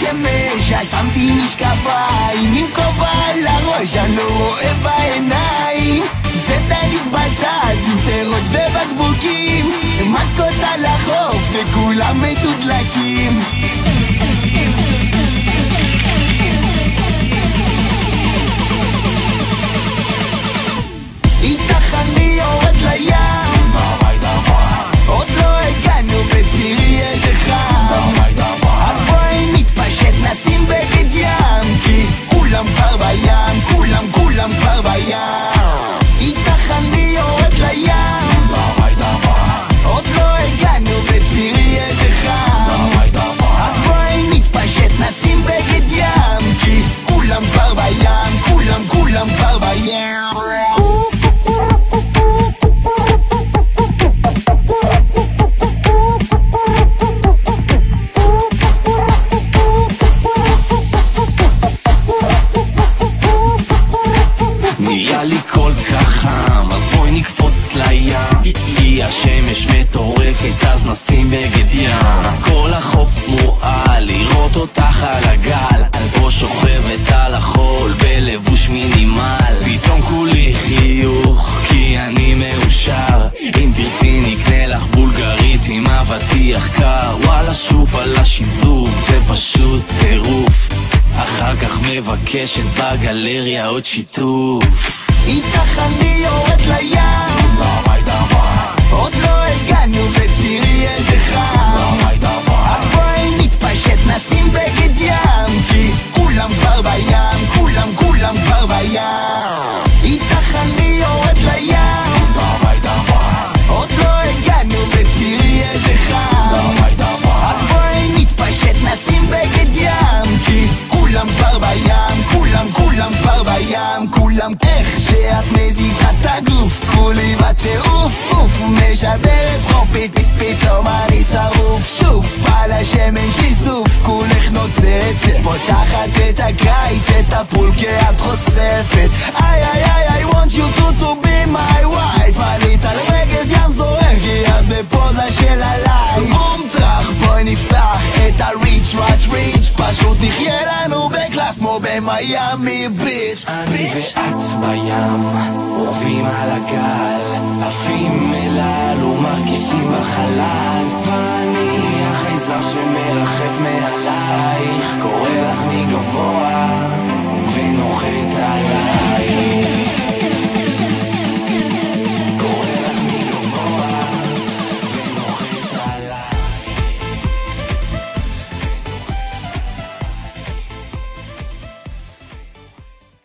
השמש, אז שמתי משקפיים עם כובע על הראש, אני לא רואה בעיניים. צטנית בצד עם פירות ובקבוקים, מכות על החוף וכולם מתודלקים. איתך אני יורד לים, עוד לא הגענו ותראי איזה חם. אז בואי נתפשט נשים בגד ים, כי כולם כבר בים, כולם כבר בים. איתך אני יורד לים, עוד לא הגענו ותראי איזה חם. אז בואי נתפשט נשים בגד ים, כי כולם כבר בים, כולם כבר בים. נהיה לי כל כך חם, אז בואי נקפוץ לים. היא השמש מטורפת, אז נשים בגד ים. כל החוף מועל, לראות אותך על הגל, או שוכבת על החול בלבוש מינימל. פתאום כולי חיוך, כי אני מאושר. אם תרצי נקנה לך בולגרית עם אבטיח קר. וואלה שוב על השיזוף, זה פשוט טירוף. אחר כך מבקשת בגלריה עוד שיתוף. איתך אני יורד לים, עוד לא הגענו ותראי איזה חם. אז בואי נתפשט נשים בגד ים, כי כולם כבר בים, כולם כבר בים. איתך אני יורד לים, עוד לא הגענו ותראי איזה חם. אז בואי נתפשט נשים בגד ים, כי כולם כבר בים, כולם כבר בים. כולם איך שאת מזיזה את הגוף, כולי בטירוף, משדרת טרופית, פתאום אני שרוף. שוב על השמן שיזוף, כולך נוצצת, פותחת את הקיץ, את הפול כי את חושפת. I want you to be my wife. עלית על רגד ים זורק, כי את בפוזה של הלייב. בום טרח בואי נפתח את הריץ' פשוט נחיה לנו בקלאס כמו במיימי ביץ'. אני ואת בים, אורבים על הגל, עפים אל ומרגישים בחלל. ואני החייזר שמרחף מעלייך, קורא לך מגבוה,